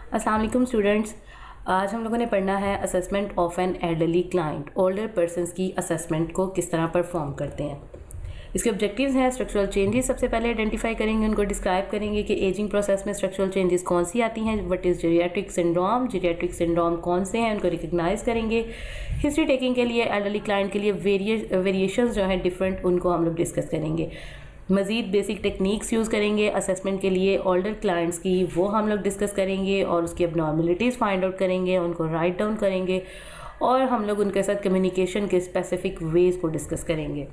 अस्सलाम वालेकुम स्टूडेंट्स। आज हम लोगों ने पढ़ना है assessment of an elderly client. Older persons की असेसमेंट को किस तरह परफॉर्म करते हैं। इसके ऑब्जेक्टिव्स हैं स्ट्रक्चरल चेंजेस सबसे पहले आइडेंटिफाई करेंगे, उनको डिस्क्राइब करेंगे कि एजिंग प्रोसेस में स्ट्रक्चरल चेंजेस कौन सी आती हैं, व्हाट इज़ जीरियाट्रिक सिंड्रोम कौन से हैं, उनको रिकग्नाइज करेंगे। हिस्ट्री टेकिंग के लिए एल्डरली क्लाइंट के लिए वेरिएशंस जो हैं डिफरेंट, उनको हम लोग डिस्कस करेंगे। मज़ीद बेसिक टेक्निक्स यूज़ करेंगे असेसमेंट के लिए ओल्डर क्लाइंट्स की, वो हम लोग डिस्कस करेंगे और उसकी अबनॉर्मलिटीज़ फाइंड आउट करेंगे, उनको राइट डाउन करेंगे और हम लोग उनके साथ कम्युनिकेशन के स्पेसिफिक वेज़ को डिस्कस करेंगे।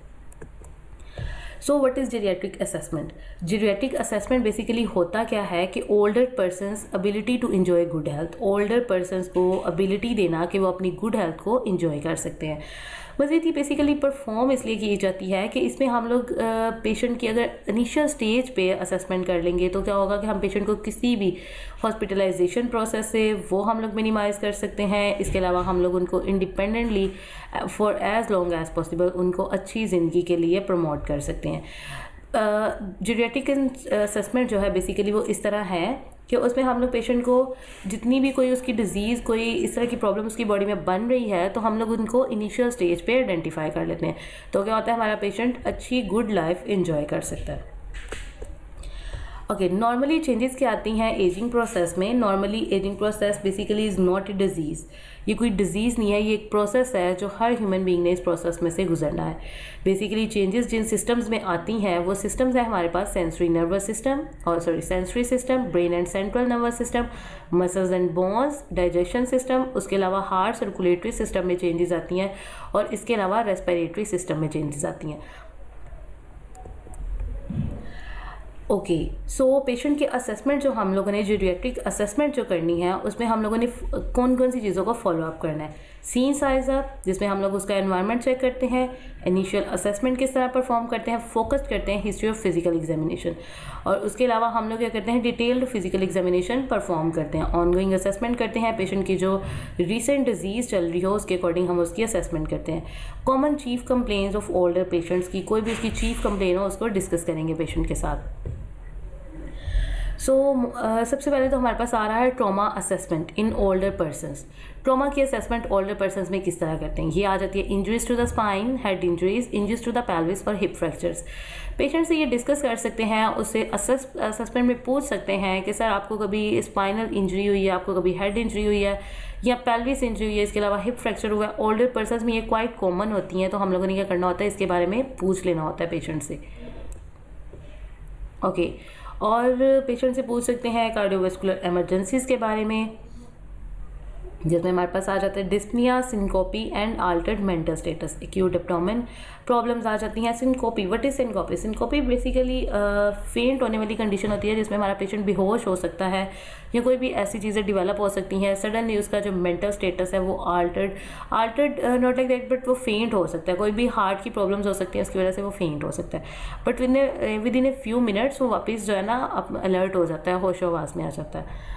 So what is geriatric assessment. Geriatric assessment basically होता क्या है कि older persons ability to enjoy good health, older persons को एबिलिटी देना कि वो अपनी गुड हेल्थ को इंजॉय कर सकते हैं। मज़ीद ये बेसिकली परफॉर्म इसलिए की जाती है कि इसमें हम लोग पेशेंट की अगर इनिशियल स्टेज पे असेसमेंट कर लेंगे तो क्या होगा कि हम पेशेंट को किसी भी हॉस्पिटलाइजेशन प्रोसेस से वो हम लोग मिनिमाइज़ कर सकते हैं। इसके अलावा हम लोग उनको independently for as long as possible उनको अच्छी ज़िंदगी के लिए प्रमोट कर सकते हैं। जीरियाट्रिक असेसमेंट जो है बेसिकली वो इस तरह है कि उसमें हम लोग पेशेंट को जितनी भी कोई उसकी डिजीज़ कोई इस तरह की प्रॉब्लम उसकी बॉडी में बन रही है तो हम लोग उनको इनिशियल स्टेज पे आइडेंटिफाई कर लेते हैं। तो क्या होता है, हमारा पेशेंट अच्छी गुड लाइफ इंजॉय कर सकता है। ओके, नॉर्मली चेंजेस क्या आती हैं एजिंग प्रोसेस में। Normally ageing process basically is not a disease, ये कोई डिजीज़ नहीं है, ये एक प्रोसेस है जो हर ह्यूमन बीइंग ने इस प्रोसेस में से गुजरना है। बेसिकली चेंजेस जिन सिस्टम्स में आती हैं वो सिस्टम्स है हमारे पास sensory system, brain and central nervous system, muscles and bones, digestion system, उसके अलावा हार्ट सर्कुलेटरी सिस्टम में चेंजेस आती हैं और इसके अलावा रेस्पिरेटरी सिस्टम में चेंजेस आती हैं। ओके, सो पेशेंट के असेसमेंट जो हम लोगों ने जीरियाट्रिक असेसमेंट जो करनी है उसमें हम लोगों ने कौन कौन सी चीज़ों को फॉलो अप करना है। सीन साइज अप, जिसमें हम लोग उसका एनवायरनमेंट चेक करते हैं, इनिशियल असेसमेंट किस तरह परफॉर्म करते हैं, फोकस करते हैं हिस्ट्री ऑफ फिजिकल एग्जामिनेशन और उसके अलावा हम लोग क्या करते हैं डिटेल्ड फिजिकल एग्जामिनेशन परफॉर्म करते हैं। ऑनगोइंग असेसमेंट करते हैं, पेशेंट की जो रिसेंट डिजीज़ चल रही हो उसके अकॉर्डिंग हम उसकी असेसमेंट करते हैं। Common chief complaints of older patients की, कोई भी उसकी चीफ कंप्लेन हो उसको डिस्कस करेंगे पेशेंट के साथ। सबसे पहले तो हमारे पास आ रहा है trauma assessment in older persons. Trauma की असेसमेंट ओल्डर पर्सनस में किस तरह करते हैं, ये आ जाती है injuries to the spine, head injuries to the pelvis और हिप फ्रैक्चर्स। पेशेंट से ये डिस्कस कर सकते हैं, उससे असेसमेंट में पूछ सकते हैं कि सर आपको कभी स्पाइनल इंजरी हुई है, आपको कभी हेड इंजरी हुई है या पेल्विस इंजरी हुई है, इसके अलावा हिप फ्रैक्चर हुआ है। ओल्डर पर्सनस में ये क्वाइट कॉमन होती हैं, तो हम लोगों ने क्या करना होता है इसके बारे में पूछ लेना होता है पेशेंट से। ओके, और पेशेंट से पूछ सकते हैं कार्डियोवास्कुलर इमरजेंसीज के बारे में, जिसमें हमारे पास आ जाता है dyspnoea, syncope and altered mental status, acute abdomen problems आ जाती हैं। Syncope, what is syncope. Syncope basically faint होने वाली कंडीशन होती है जिसमें हमारा पेशेंट बेहोश हो सकता है या कोई भी ऐसी चीज़ें डेवलप हो सकती हैं। सडनली उसका जो मेंटल स्टेटस है वो altered not like that but वो फेंट हो सकता है। कोई भी हार्ट की प्रॉब्लम्स हो सकती है उसकी वजह से वो फेंट हो सकता है, but with in a few minutes वो वापस जो है ना अलर्ट हो जाता है, होशो हवास में आ जाता है।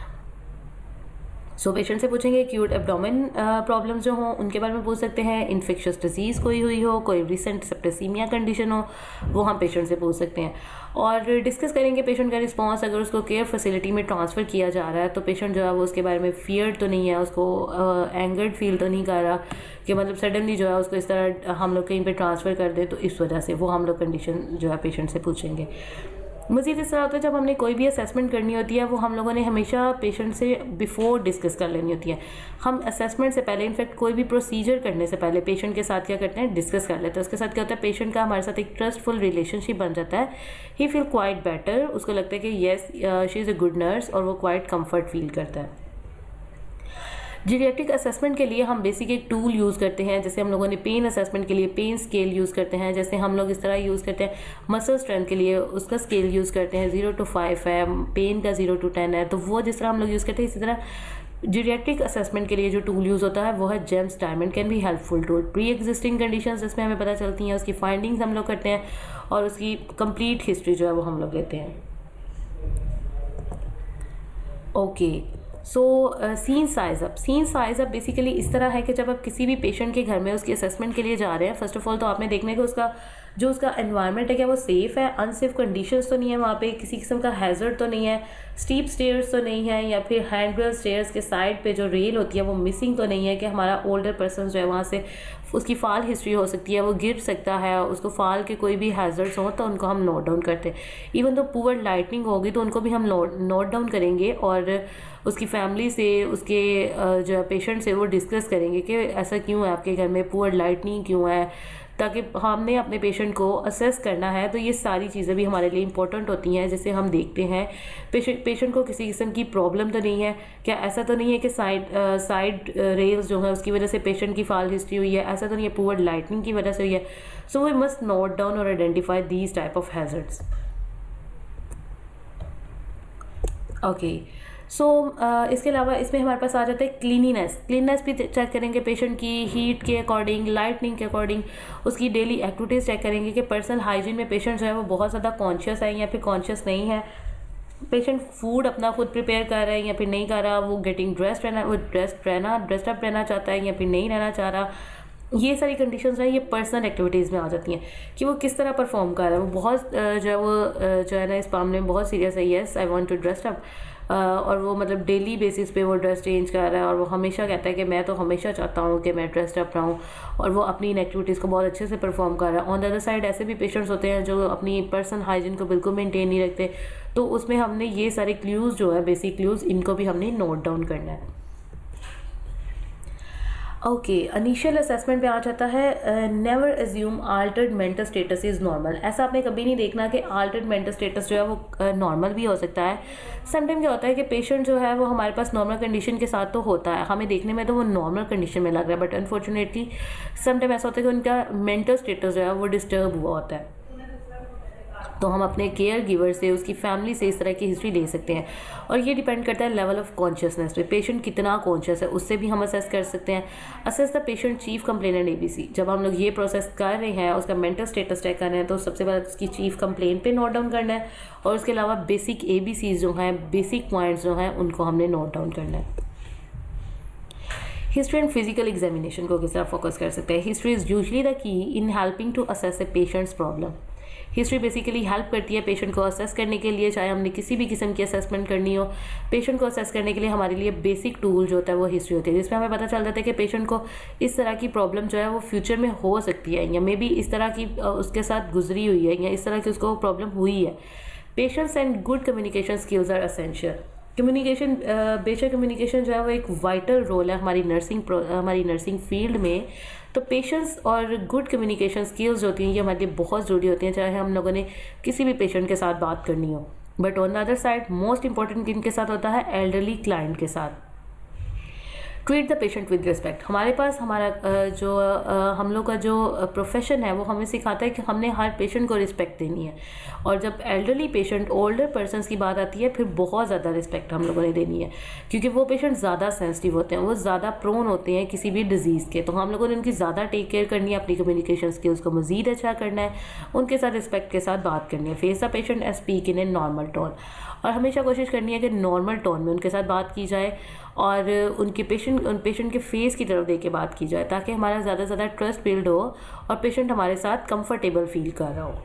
सो पेशेंट से पूछेंगे एक्यूट एब्डोमेन प्रॉब्लम्स जो हों उनके बारे में पूछ सकते हैं। इन्फेक्शियस डिजीज़ कोई हुई हो, कोई रिसेंट सेप्टिसीमिया कंडीशन हो, वो हम पेशेंट से पूछ सकते हैं और डिस्कस करेंगे पेशेंट का रिस्पांस। अगर उसको केयर फैसिलिटी में ट्रांसफ़र किया जा रहा है तो पेशेंट जो है वो उसके बारे में फियर्ड तो नहीं है, उसको एंगर्ड फील तो नहीं कर रहा कि मतलब सडनली जो है उसको इस तरह हम लोग कहीं पर ट्रांसफ़र कर दें, तो इस वजह से वो हम लोग कंडीशन जो है पेशेंट से पूछेंगे। मज़ीद इस तरह होता है जब हमने कोई भी असेसमेंट करनी होती है वो हम लोगों ने हमेशा पेशेंट से बिफोर डिस्कस कर लेनी होती है। हम असेसमेंट से पहले, इनफैक्ट कोई भी प्रोसीजर करने से पहले पेशेंट के साथ क्या करते हैं डिस्कस कर लेते हैं। उसके साथ क्या होता है पेशेंट का हमारे साथ एक ट्रस्टफुल रिलेशनशिप बन जाता है। ही फील क्वाइट बेटर, उसको लगता है कि yes she is a good nurse और वो क्वाइट कम्फर्ट फील करता है। जीरियाट्रिक असेसमेंट के लिए हम बेसिक एक टूल यूज़ करते हैं, जैसे हम लोगों ने पेन असेसमेंट के लिए पेन स्केल यूज़ करते हैं, जैसे हम लोग इस तरह यूज़ करते हैं मसल स्ट्रेंथ के लिए उसका स्केल यूज़ करते हैं 0 to 5 है, पेन का 0 to 10 है, तो वो जिस तरह हम लोग यूज़ करते हैं इसी तरह जीरियाट्रिक असेसमेंट के लिए जो टूल यूज़ होता है वो है जेम्स डायमंड कैन भी helpful tool. Pre existing conditions जिसमें हमें पता चलती हैं, उसकी फाइंडिंग्स हम लोग करते हैं और उसकी कंप्लीट हिस्ट्री जो है वो हम लोग लेते हैं। Okay, so scene size up basically इस तरह है कि जब आप किसी भी पेशेंट के घर में उसकी असेसमेंट के लिए जा रहे हैं, फर्स्ट ऑफ ऑल तो आपने देखने को उसका जो उसका एनवायरनमेंट है क्या वो सेफ़ है, अनसेफ कंडीशंस तो नहीं है वहाँ पे, किसी किस्म का हैज़र्ड तो नहीं है, स्टीप स्टेयर्स तो नहीं है, या फिर हैंड रेल स्टेयर्स के साइड पे जो रेल होती है वो मिसिंग तो नहीं है कि हमारा ओल्डर पर्सन जो है वहाँ से उसकी फ़ाल हिस्ट्री हो सकती है, वो गिर सकता है, उसको फ़ाल के कोई भी हैज़र्ड्स हो तो उनको हम नोट डाउन करते हैं। इवन तो पुअर लाइटनिंग होगी तो उनको भी हम नोट डाउन करेंगे और उसकी फैमिली से, उसके जो पेशेंट से वो डिस्कस करेंगे कि ऐसा क्यों है आपके घर में, पुअर लाइटनिंग क्यों है, ताकि हमने अपने पेशेंट को असेस करना है। तो ये सारी चीज़ें भी हमारे लिए इंपॉर्टेंट होती हैं। जैसे हम देखते हैं पेशेंट को किसी किस्म की प्रॉब्लम तो नहीं है क्या, ऐसा तो नहीं है कि साइड रेल्स जो है उसकी वजह से पेशेंट की फाल हिस्ट्री हुई है, ऐसा तो नहीं है पुअर लाइटनिंग की वजह से हुई है। So we must note down और identify these type of hazards. Okay, so इसके अलावा इसमें हमारे पास आ जाता है क्लीनिनेस भी चेक करेंगे पेशेंट की, हीट के अकॉर्डिंग, लाइटनिंग के अकॉर्डिंग, उसकी डेली एक्टिविटीज़ चेक करेंगे कि पर्सनल हाइजीन में पेशेंट जो है वो बहुत ज़्यादा कॉन्शियस है या फिर कॉन्शियस नहीं है, पेशेंट फूड अपना खुद प्रिपेयर कर रहा है या फिर नहीं कर रहा, वो गेटिंग ड्रेस्ड अप रहना चाहता है या फिर नहीं रहना चाह रहा। ये सारी कंडीशंस हैं, ये पर्सनल एक्टिविटीज़ में आ जाती हैं कि वो किस तरह परफॉर्म कर रहा है। वो बहुत जो है ना इस मामले में बहुत सीरियस है, yes I want to dressed up, और वो मतलब डेली बेसिस पे वो ड्रेस चेंज कर रहा है और वो हमेशा कहता है कि मैं तो हमेशा चाहता हूँ कि मैं ड्रेस्ड अप रहूँ, और वो अपनी इन एक्टिविटीज़ को बहुत अच्छे से परफॉर्म कर रहा है। ऑन द अदर साइड ऐसे भी पेशेंट्स होते हैं जो अपनी पर्सनल हाइजीन को बिल्कुल मेंटेन नहीं रखते, तो उसमें हमने ये सारे क्लूज़ जो है, बेसिक क्लूज़, इनको भी हमने नोट डाउन करना है। ओके, इनिशियल असेसमेंट पे आ जाता है never assume altered mental status is normal. ऐसा आपने कभी नहीं देखना कि आल्टर्ड मेंटल स्टेटस जो है वो नॉर्मल भी हो सकता है। समटाइम क्या होता है कि पेशेंट जो है वो हमारे पास नॉर्मल कंडीशन के साथ तो होता है, हमें देखने में तो वो नॉर्मल कंडीशन में लग रहा है, बट अनफॉर्चुनेटली समटाइम ऐसा होता है कि उनका मेंटल स्टेटस जो है वो डिस्टर्ब हुआ होता है। तो हम अपने केयर गिवर से, उसकी फैमिली से इस तरह की हिस्ट्री ले सकते हैं, और ये डिपेंड करता है लेवल ऑफ कॉन्शियसनेस पे, पेशेंट कितना कॉन्शियस है उससे भी हम असेस कर सकते हैं। Assess the patient chief complainant ABC। जब हम लोग ये प्रोसेस कर रहे हैं, उसका मेंटल स्टेटस चेक कर रहे हैं, तो सबसे पहले उसकी चीफ कंप्लेंट पे नोट डाउन करना है, और उसके अलावा बेसिक ABCs जो हैं, बेसिक पॉइंट्स जो हैं, उनको हमने नोट डाउन करना है। हिस्ट्री एंड फिजिकल एग्जामिनेशन को किस तरह फोकस कर सकते हैं। History is usually the key in helping to assess a patient's problem. History basically help करती है पेशेंट को असेस करने के लिए, चाहे हमने किसी भी किस्म की असेसमेंट करनी हो, पेशेंट को असेस करने के लिए हमारे लिए बेसिक टूल जो होता है वो हिस्ट्री होती है, जिसमें हमें पता चल जाता है कि पेशेंट को इस तरह की प्रॉब्लम जो है वो फ्यूचर में हो सकती है, या मे बी इस तरह की उसके साथ गुजरी हुई है, या इस तरह की उसको प्रॉब्लम हुई है। Patients and good communication skills are essential. Communication, बेशक कम्युनिकेशन जो है वो एक वाइटल रोल है हमारी नर्सिंग फील्ड में। तो पेशेंट्स और गुड कम्युनिकेशन स्किल्स होती हैं, ये हमारे लिए बहुत ज़रूरी होती हैं, चाहे हम लोगों ने किसी भी पेशेंट के साथ बात करनी हो। But on the other side most important किनके साथ होता है, एल्डरली क्लाइंट के साथ। Treat the patient with respect. हमारे पास हम लोग का जो प्रोफेशन है वो हमें सिखाता है कि हमने हर पेशेंट को रिस्पेक्ट देनी है, और जब एल्डरली पेशेंट, ओल्डर पर्सनस की बात आती है, फिर बहुत ज़्यादा रिस्पेक्ट हम लोगों ने देनी है, क्योंकि वो पेशेंट ज़्यादा सेंसिटिव होते हैं, वो ज़्यादा प्रोन होते हैं किसी भी डिजीज़ के, तो हम लोगों ने उनकी ज़्यादा टेक केयर करनी है, अपनी कम्युनिकेशन स्किल्स को मज़ीद अच्छा करना है, उनके साथ रिस्पेक्ट के साथ बात करनी है। Face the patient and speak in a normal tone, और हमेशा कोशिश करनी है कि नॉर्मल टोन में उनके साथ बात की जाए, और उन पेशेंट के फेस की तरफ देख के बात की जाए, ताकि हमारा ज़्यादा से ज़्यादा ट्रस्ट बिल्ड हो और पेशेंट हमारे साथ कंफर्टेबल फील कर रहा हो।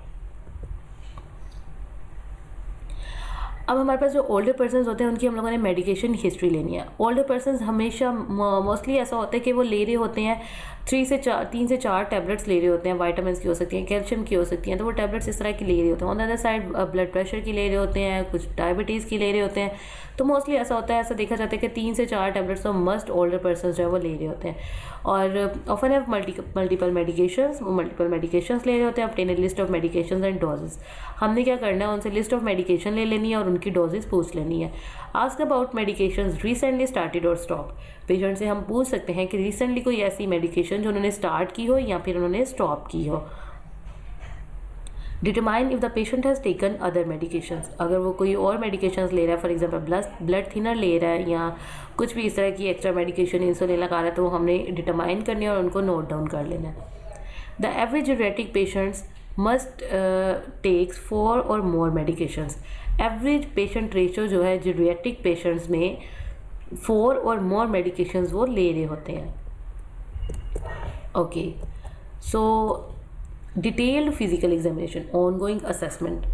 अब हमारे पास जो ओल्डर पर्सन्स होते हैं उनकी हम लोगों ने मेडिकेशन हिस्ट्री लेनी है। ओल्डर पर्सन्स हमेशा मोस्टली ऐसा होता है कि वो ले रहे होते हैं 3 से 4 टैबलेट्स ले रहे होते हैं, वाइटामिन की हो सकती हैं, कैल्शियम की हो सकती हैं, तो वो टैबलेट्स इस तरह की ले रहे होते हैं। On the other side blood pressure की ले रहे होते हैं, कुछ डायबिटीज़ की ले रहे होते हैं। तो मोस्टली ऐसा होता है, ऐसा देखा जाता है कि 3 से 4 टैबलेट्स तो मस्ट ओल्डर पर्सन जो है वो ले रहे होते हैं, और ऑफन हैव मल्टीपल मेडिकेशंस ले रहे होते हैं। Obtain A list of medications and doses. हमने क्या करना है, उनसे लिस्ट ऑफ मेडिकेशन ले लेनी है और उनकी डोजेस पूछ लेनी है। Ask about medications recently started और स्टॉप। पेशेंट से हम पूछ सकते हैं कि रिसेंटली कोई ऐसी मेडिकेशन जो उन्होंने स्टार्ट की हो या फिर उन्होंने स्टॉप की हो। Determine if the patient has taken other medications. अगर वो कोई और मेडिकेशंस ले रहा है, फॉर एग्जांपल ब्लड थिनर ले रहा है या कुछ भी इस तरह की एक्स्ट्रा मेडिकेशन इंसुलिन लगा रहा है, तो वो हमने डिटरमाइन करनी है और उनको नोट डाउन कर लेना है। The average geriatric patients must takes 4 और more medications. Average patient ratio जो है जेरियाट्रिक पेशेंट्स में 4 और मोर मेडिकेशंस वो ले रहे होते हैं। Okay, so detailed physical examination, ongoing assessment.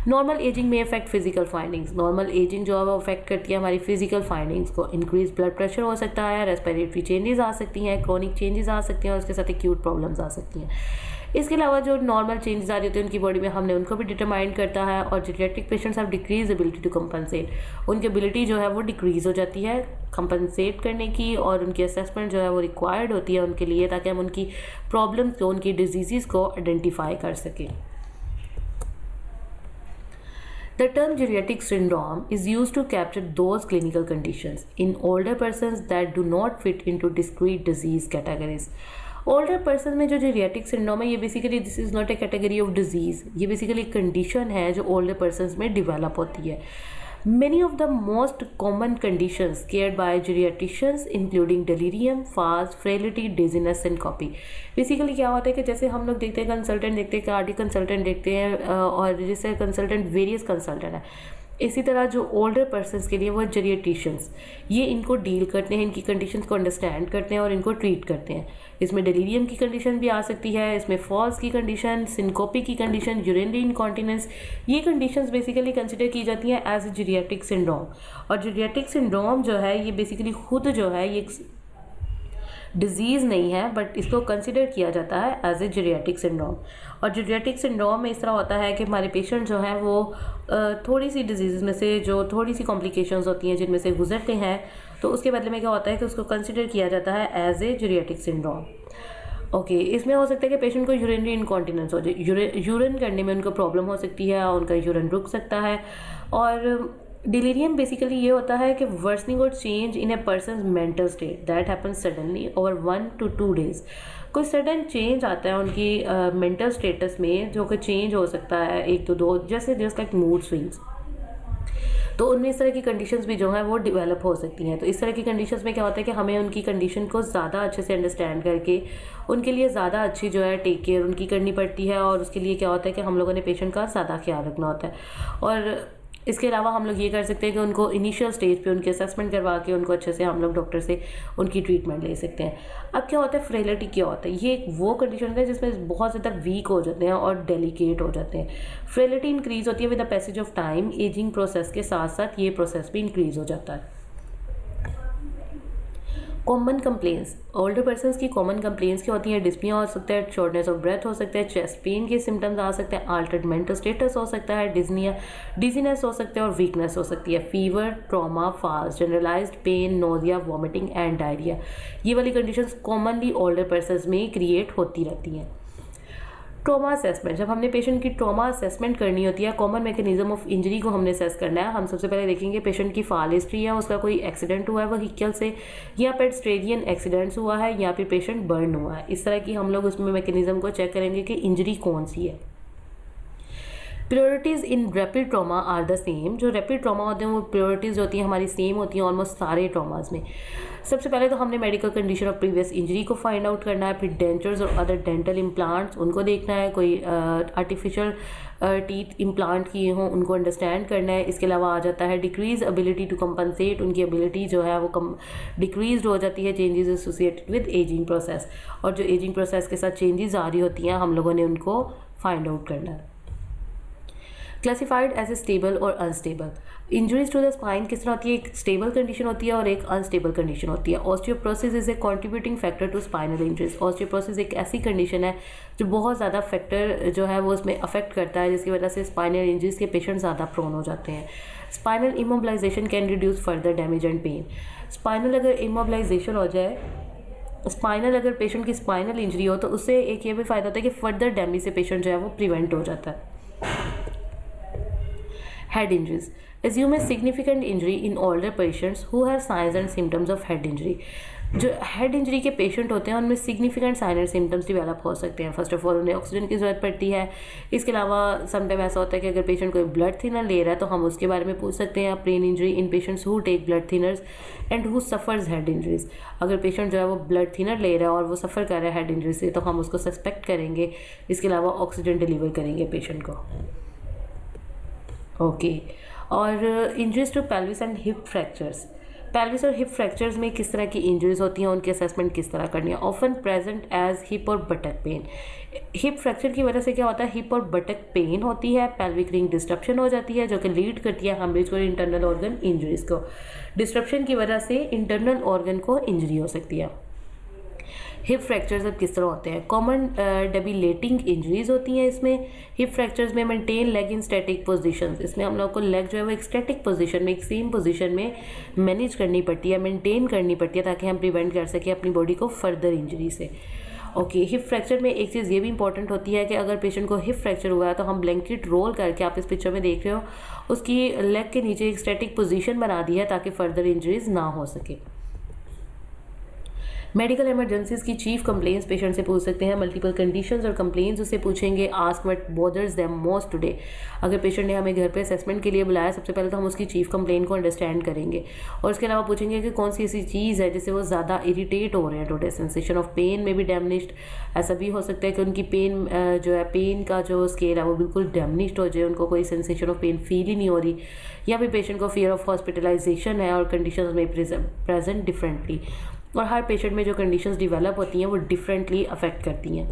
Normal ageing में affect physical findings, normal ageing जो है वो अफेक्ट करती है हमारी फिजिकल फाइंडिंग्स को। इंक्रीज ब्लड प्रेशर हो सकता है, रेस्पिरेटरी चेंजेस आ सकती हैं, क्रॉनिक चेंजेस आ सकती हैं और उसके साथ एक्यूट प्रॉब्लम्स आ सकती हैं। इसके अलावा जो नॉर्मल चेंजेस आ रही होती हैं उनकी बॉडी में, हमने उनको भी डिटरमाइन करता है। और geriatric patients have decrease ability to compensate, उनकी एबिलिटी जो है वो डिक्रीज हो जाती है कंपनसेट करने की, और उनकी असेसमेंट जो है वो रिक्वायर्ड होती है उनके लिए, ताकि हम उनकी प्रॉब्लम्स को, उनकी डिजीज़ को आइडेंटिफाई कर सकें। The term geriatric syndrome is used to capture those clinical conditions in older persons that do not fit into discrete disease categories. Older person में जो जेरियाट्रिक सिंड्रोम है, ये basically this is not A category of disease, ये basically condition है जो older person में develop होती है। Many of the most common conditions cared by geriatricians including delirium, falls, frailty, dizziness, syncope. Basically क्या होता है कि जैसे हम लोग देखते हैं कंसल्टेंट देखते हैं, कार्डियक कंसल्टेंट देखते हैं, और जैसे कंसल्टेंट वेरियस कंसल्टेंट है, इसी तरह जो ओल्डर पर्सनस के लिए वो जेरियाट्रिशियंस ये इनको डील करते हैं, इनकी कंडीशंस को अंडरस्टैंड करते हैं और इनको ट्रीट करते हैं। इसमें डेलीरियम की कंडीशन भी आ सकती है, इसमें फॉल्स की कंडीशन, सिंकोपी की कंडीशन, यूरिनरी इनकॉन्टिनेंस, ये कंडीशंस बेसिकली कंसिडर की जाती हैं एज ए जेरियाट्रिक सिंड्रोम। और जेरियाट्रिक सिंड्रोम जो है ये बेसिकली खुद जो है ये डिजीज़ नहीं है, बट इसको कंसिडर किया जाता है एज ए जेरियाट्रिक सिंड्रोम। और जेरियाट्रिक सिंड्रोम में इस तरह होता है कि हमारे पेशेंट जो हैं वो थोड़ी सी डिजीज़ में से जो थोड़ी सी कॉम्प्लिकेशंस होती हैं जिनमें से गुजरते हैं, तो उसके बदले में क्या होता है कि उसको कंसिडर किया जाता है as a geriatric syndrome. Okay, इसमें हो सकता है कि पेशेंट को यूरिनरी इनकॉन्टिनेंस हो जाए, यूरिन करने में उनको प्रॉब्लम हो सकती है, उनका यूरिन रुक सकता है। और डिलीरियम बेसिकली ये होता है कि वर्सनिंग और change in a person mental state that happens suddenly over 1 to 2 days। कोई सडन चेंज आता है उनकी मेंटल स्टेटस में, जो कि चेंज हो सकता है 1 to 2, जैसे जस्ट लाइक मूड स्विंग्स। तो उनमें इस तरह की कंडीशंस भी जो हैं वो डेवलप हो सकती हैं। तो इस तरह की कंडीशंस में क्या होता है कि हमें उनकी कंडीशन को ज़्यादा अच्छे से अंडरस्टैंड करके उनके लिए ज़्यादा अच्छी जो है टेक केयर उनकी करनी पड़ती है। और उसके लिए क्या होता है कि हम लोगों ने पेशेंट का ज़्यादा ख्याल रखना होता है। और इसके अलावा हम लोग ये कर सकते हैं कि उनको इनिशियल स्टेज पे उनके असेसमेंट करवा के उनको अच्छे से हम लोग डॉक्टर से उनकी ट्रीटमेंट ले सकते हैं। अब क्या होता है, फ्रेलिटी क्या होता है, ये एक वो कंडीशन होता है जिसमें बहुत ज़्यादा वीक हो जाते हैं और डेलिकेट हो जाते हैं। फ्रेलिटी इंक्रीज़ होती है with the passage of time, ageing process के साथ साथ ये प्रोसेस भी इंक्रीज़ हो जाता है। कॉमन कंप्लेंट्स, ओल्डर पर्सन्स की कॉमन कंप्लेंट्स क्या होती हैं, डिस्पिया हो सकता है, शॉर्टनेस ऑफ ब्रेथ हो सकता है, चेस्ट पेन के सिम्टम्स आ सकते हैं, अल्टर्ड मेंटल स्टेटस हो सकता है, डिजीनेस हो सकता है और वीकनेस हो सकती है, fever, trauma, fast, generalised pain, nausea, vomiting and diarrhoea. ये वाली कंडीशंस कॉमनली ओल्डर पर्सन्स में क्रिएट होती रहती हैं। ट्रॉमा असेसमेंट, जब हमने पेशेंट की ट्रॉमा असेसमेंट करनी होती है, कॉमन मैकेनिज्म ऑफ इंजरी को हमने असेस करना है। हम सबसे पहले देखेंगे पेशेंट की फाल हिस्ट्री है, उसका कोई एक्सीडेंट हुआ है व्हीकल से, या पेडेस्ट्रियन एक्सीडेंट्स हुआ है, या फिर पेशेंट बर्न हुआ है। इस तरह की हम लोग उसमें मैकेनिज्म को चेक करेंगे कि इंजरी कौन सी है। Priorities in rapid trauma are the same. जो रैपिड ट्रॉमा होते हैं वो प्रायोरिटीज़ होती हैं हमारी सेम होती हैं ऑलमोस्ट सारे ट्रॉमास में। सबसे पहले तो हमने medical condition of previous injury को फाइंड आउट करना है, फिर डेंचर्स और अदर डेंटल इम्प्लांट्स उनको देखना है, कोई आर्टिफिशियल टीथ इम्प्लांट किए हों उनको अंडरस्टैंड करना है। इसके अलावा आ जाता है डिक्रीज एबिलिटी टू कंपनसेट, उनकी एबिलिटी जो है वो डिक्रीज हो जाती है, changes associated with ageing process. और जो एजिंग प्रोसेस के साथ चेंजेस आ रही होती हैं हम लोगों ने उनको फाइंड आउट करना है। क्लासिफाइड एज ए स्टेबल और unstable, injuries to the spine किस तरह होती है, एक स्टेबल कंडीशन होती है और एक अनस्टेबल कंडीशन होती है। Osteoporosis is a contributing factor to spinal injuries. Osteoporosis एक ऐसी कंडीशन है जो बहुत ज़्यादा फैक्टर जो है वो उसमें अफेक्ट करता है, जिसकी वजह से स्पाइनल इंजरीज के पेशेंट ज़्यादा प्रोन हो जाते हैं। Spinal immobilisation can reduce further damage and pain. Spinal अगर इमोबिलाइजेशन हो जाए, स्पाइनल अगर पेशेंट की स्पाइनल इंजरी हो, तो उससे एक ये भी फ़ायदा होता है कि फर्दर डैमेज से पेशेंट जो है वो प्रिवेंट हो जाता है। Head injuries. Assume a significant injury in older patients who have signs and symptoms of head injury. जो हेड इंजरी के पेशेंट होते हैं उनमें significant sign and symptoms develop हो सकते हैं। फर्स्ट ऑफ ऑल उन्हें ऑक्सीजन की ज़रूरत पड़ती है। इसके अलावा समटाइम ऐसा होता है कि अगर पेशेंट कोई ब्लड थिनर ले रहा है तो हम उसके बारे में पूछ सकते हैं। Brain injury in patients who take blood thinners and who suffers head injuries. अगर पेशेंट जो है वो ब्लड थिनर ले रहा है और वो सफ़र कर रहा है हेड इंजरी से, तो हम उसको सस्पेक्ट करेंगे। इसके अलावा ऑक्सीजन डिलीवर करेंगे पेशेंट को। ओके और injuries to pelvis and hip fractures. Pelvis और हिप फ्रैक्चर्स में किस तरह की इंजरीज होती हैं, उनकी असेसमेंट किस तरह करनी है। ऑफन प्रेजेंट एज हिप और बटक पेन। हिप फ्रैक्चर की वजह से क्या होता है, हिप और बटक पेन होती है, पेल्विक रिंग डिस्ट्रप्शन हो जाती है जो कि लीड करती है हेमरेज को, इंटरनल ऑर्गन इंजरीज को। डिस्ट्रप्शन की वजह से इंटरनल ऑर्गन को इंजरी हो सकती है। हिप फ्रैक्चर्स अब किस तरह होते हैं, कॉमन डेबिलेटिंग इंजरीज होती हैं इसमें। हिप फ्रैक्चर्स में maintain leg in static position, इसमें हम लोग को लेग जो है वो एक स्टैटिक पोजीशन में, एक सेम पोजीशन में मैनेज करनी पड़ती है, मेंटेन करनी पड़ती है, ताकि हम प्रिवेंट कर सकें अपनी बॉडी को फर्दर इंजरी से। ओके, हिप फ्रैक्चर में एक चीज़ ये भी इंपॉर्टेंट होती है कि अगर पेशेंट को हिप फ्रैक्चर हुआ है तो हम ब्लैंकेट रोल करके, आप इस पिक्चर में देख रहे हो, उसकी लेग के नीचे एक स्टैटिक पोजीशन बना दी है ताकि फर्दर इंजरीज ना हो सके। मेडिकल इमरजेंसीज की चीफ कंप्लेंट्स पेशेंट से पूछ सकते हैं। मल्टीपल कंडीशंस और कंप्लेंट्स उससे पूछेंगे। Ask what bothers them most today. अगर पेशेंट ने हमें घर पे असेसमेंट के लिए बुलाया, सबसे पहले तो हम उसकी चीफ कंप्लेंट को अंडरस्टैंड करेंगे और उसके अलावा पूछेंगे कि कौन सी ऐसी चीज़ है जिससे वो ज़्यादा इरीटेट हो रहे हैं टुडे। सेंसेशन ऑफ पेन में भी डैमनिश्ड, ऐसा भी हो सकता है कि उनकी पेन जो है, पेन का जो स्केल है वो बिल्कुल डैमनिश्ड हो जाए, उनको कोई सेंसेशन ऑफ पेन फील ही नहीं हो रही, या फिर पेशेंट को फियर ऑफ हॉस्पिटलाइजेशन है और कंडीशन में प्रेजेंट डिफरेंटली। और हर पेशेंट में जो कंडीशंस डेवलप होती हैं वो डिफरेंटली अफेक्ट करती हैं।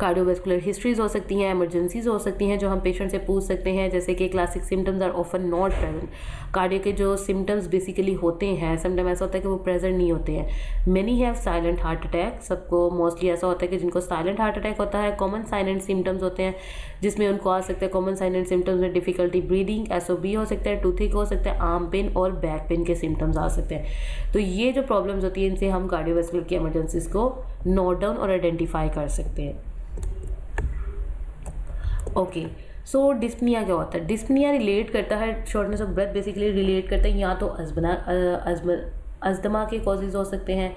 कार्डियोवैस्कुलर हिस्ट्रीज हो सकती हैं, इमरजेंसीज हो सकती हैं जो हम पेशेंट से पूछ सकते हैं, जैसे कि classic symptoms are often not present. Cardio के जो सिम्टम्स बेसिकली होते हैं, समटाइम ऐसा होता है कि वो प्रेजेंट नहीं होते हैं। Many have silent heart attack, सबको मोस्टली ऐसा होता है कि जिनको साइलेंट हार्ट अटैक होता है। कॉमन साइन एंड सिम्टम्स होते हैं जिसमें उनको आ सकते हैं, कॉमन साइन एंड सिम्टम्स में डिफिकल्टी ब्रीदिंग, SOB हो सकता है, टूथिक हो सकता है, आर्म पेन और बैक पेन के सिम्टम्स आ सकते हैं। तो ये जो प्रॉब्लम्स होती हैं, इनसे हम कार्डियोवैस्कुलर की इमरजेंसीज को नोट डाउन और आइडेंटिफाई कर सकते हैं। ओके, सो डिस्पनिया क्या होता है। डिस्पनिया रिलेट करता है, shortness of breath basically relate करता है या तो अस्थमा के कॉजेज़ हो सकते हैं,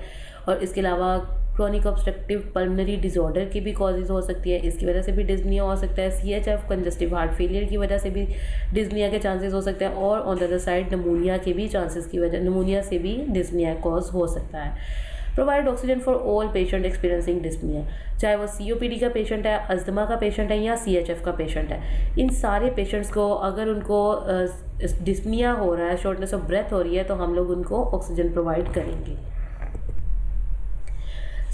और इसके अलावा क्रोनिक ऑब्स्ट्रक्टिव पल्मोनरी डिसऑर्डर की भी कॉजेज़ हो सकती है, इसकी वजह से भी डिस्पनिया हो सकता है। CHF कंजस्टिव हार्ट फेलियर की वजह से भी डिस्पनिया के चांसेस हो सकते हैं, और ऑन द अदर साइड नमूनिया के भी चांसेस की वजह, नमूनिया से भी डिस्पनिया कॉज हो सकता है। Provide oxygen for all patient experiencing dyspnoea, चाहे वो COPD का पेशेंट है, अस्थमा का पेशेंट है या CHF का पेशेंट है। इन सारे पेशेंट्स को अगर उनको डिस्पनिया हो रहा है, शॉर्टनेस ऑफ ब्रेथ हो रही है, तो हम लोग उनको ऑक्सीजन प्रोवाइड करेंगे।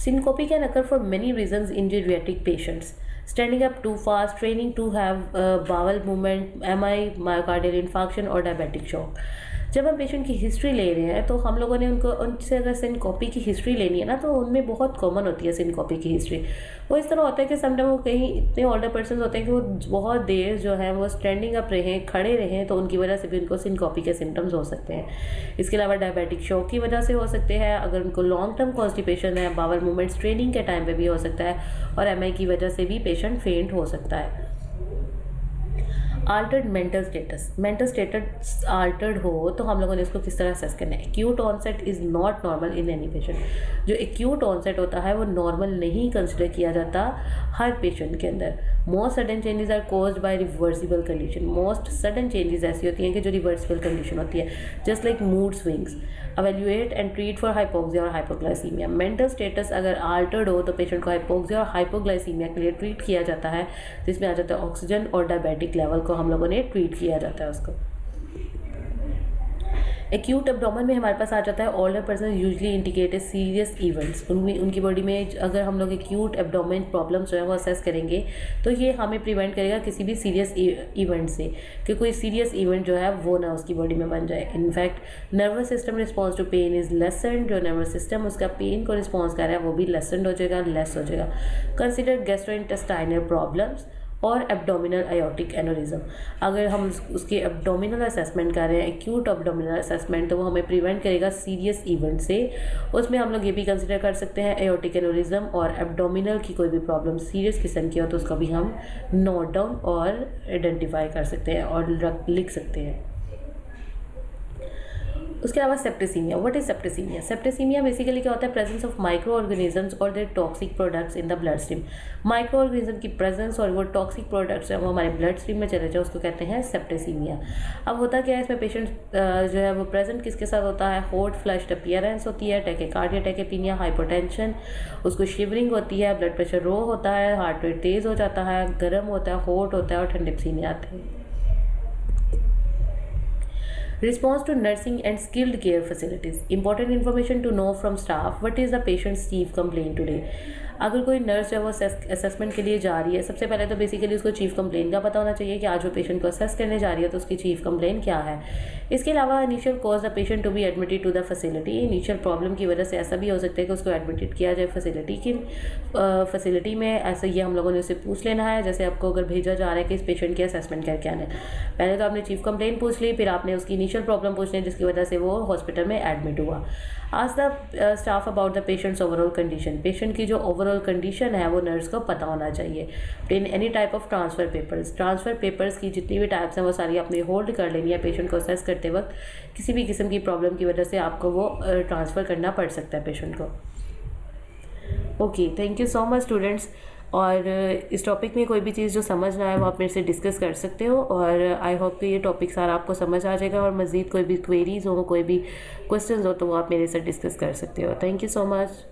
Syncope can occur for many reasons in geriatric patients. Standing up too fast, training to have bowel movement, MI, myocardial infarction और diabetic shock. जब हम पेशेंट की हिस्ट्री ले रहे हैं तो हम लोगों ने उनसे अगर सिनकोपी की हिस्ट्री लेनी है ना, तो उनमें बहुत कॉमन होती है सिनकोपी की हिस्ट्री। वो इस तरह होता है कि समटाइम वो कहीं इतने ओल्डर पर्सन होते हैं कि वो बहुत देर जो है वो स्टैंडिंग अप रहें, खड़े रहें, तो उनकी वजह से भी उनको सिनकोपी के सिम्टम्स हो सकते हैं। इसके अलावा डायबिटिक शॉक की वजह से हो सकते हैं, अगर उनको लॉन्ग टर्म कॉन्स्टिपेशन है, बावल मूवमेंट्स ट्रेनिंग के टाइम पर भी हो सकता है, और MI की वजह से भी पेशेंट फेंट हो सकता है। आल्टर्ड मेंटल स्टेटस आल्टर्ड हो तो हम लोगों ने इसको किस तरह असेस करना है। Acute onset is not normal in any patient. जो एक्यूट ऑनसेट होता है वो नॉर्मल नहीं कंसिडर किया जाता हर पेशेंट के अंदर। Most sudden changes are caused by reversible condition. Most sudden changes ऐसी होती हैं कि जो रिवर्सिबल कंडीशन होती है, just like mood swings. Evaluate and treat for hypoxia और हाइपोग्लाइसीमिया। मेंटल स्टेटस अगर आल्टर्ड हो तो पेशेंट को हाइपोक्सिया और हाइपोग्लाइसीमिया के लिए ट्रीट किया जाता है, जिसमें आ जाता है ऑक्सीजन और डायबिटिक लेवल को हम लोगों ने ट्रीट किया जाता है उसको। एक्यूट एब्डोमेन में हमारे पास आ जाता है older person usually indicate serious events. उनकी बॉडी में अगर हम लोग एक्यूट एब्डोमेन प्रॉब्लम्स जो है वो असेस करेंगे तो ये हमें प्रिवेंट करेगा किसी भी सीरियस इवेंट से, कि कोई सीरियस इवेंट जो है वो ना उसकी बॉडी में बन जाए। In fact nervous system response to pain is lessen. जो नर्वस सिस्टम उसका पेन को रिस्पॉन्स कर रहा है वो भी लेसन हो जाएगा, लेस हो जाएगा। कंसिडर गैस्ट्रोइंटेस्टाइनल प्रॉब्लम्स और एब्डोमिनल आयोटिक एनोरिज्म। अगर हम उसके एब्डोमिनल असेसमेंट कर रहे हैं, एक्यूट एब्डोमिनल असेसमेंट, तो वो हमें प्रिवेंट करेगा सीरियस इवेंट से। उसमें हम लोग ये भी कंसिडर कर सकते हैं आयोटिक एनोरिज्म और एब्डोमिनल की कोई भी प्रॉब्लम सीरियस किस्म की हो तो उसको भी हम नोट डाउन और आइडेंटिफाई कर सकते हैं और लिख सकते हैं। उसके अलावा septicaemia. What is septicaemia? Septicaemia basically क्या होता है? प्रेजेंस ऑफ माइक्रो ऑर्गेनिजम्स और their toxic products in the blood stream. Micro organism की प्रेजेंस और वो टॉक्सिक प्रोडक्ट्स हैं वो हमारे ब्लड स्ट्रीम में चले जाए, उसको कहते हैं सेप्टिसीमिया। अब होता क्या है इसमें, पेशेंट जो है वो प्रेजेंट किसके साथ होता है? हॉट फ्लश्ड अपीयरेंस होती है, टैकीकार्डिया, टैकीपीनिया, हाइपोटेंशन, उसको शिवरिंग होती है, ब्लड प्रेशर लो होता है, हार्ट रेट तेज़ हो जाता है, गर्म होता है, हॉट होता है और ठंडे पसीने आते हैं। Response to nursing and skilled care facilities. Important information to know from staff. What is the patient's chief complaint today? अगर कोई नर्स जो है वो असेसमेंट के लिए जा रही है, सबसे पहले तो बेसिकली उसको चीफ कंप्लेन का पता होना चाहिए कि आज वो पेशेंट को असेस करने जा रही है तो उसकी चीफ कंप्लेन क्या है। इसके अलावा initial cause the patient to be admitted to the facility. Initial problem की वजह से ऐसा भी हो सकता है कि उसको एडमिटेड किया जाए फैसिलिटी की फैसिलिटी में। ऐसे ये हम लोगों ने उससे पूछ लेना है। जैसे आपको अगर भेजा जा रहा है कि इस पेशेंट की असेसमेंट करके आना है, पहले तो आपने चीफ कंप्लेन पूछ ली, फिर आपने उसकी इनिशियल प्रॉब्लम पूछ ली जिसकी वजह से वो हॉस्पिटल में एडमिट हुआ। Ask the staff about the patients overall condition. Patient की जो ओवरऑल कंडीशन है वो नर्स को पता होना चाहिए। In any type of transfer papers. Transfer papers की जितनी भी टाइप्स हैं वो सारी आपने होल्ड कर लेनी है। पेशेंट को असेस करते वक्त किसी भी किस्म की प्रॉब्लम की वजह से आपको वो ट्रांसफ़र करना पड़ सकता है पेशेंट को। Okay, thank you so much students. और इस टॉपिक में कोई भी चीज़ जो समझ ना आए वो आप मेरे से डिस्कस कर सकते हो, और आई होप कि ये टॉपिक सारा आपको समझ आ जाएगा। और मज़ीद कोई भी क्वेरीज़ हो, कोई भी क्वेश्चंस हो तो वो आप मेरे से डिस्कस कर सकते हो। Thank you so much.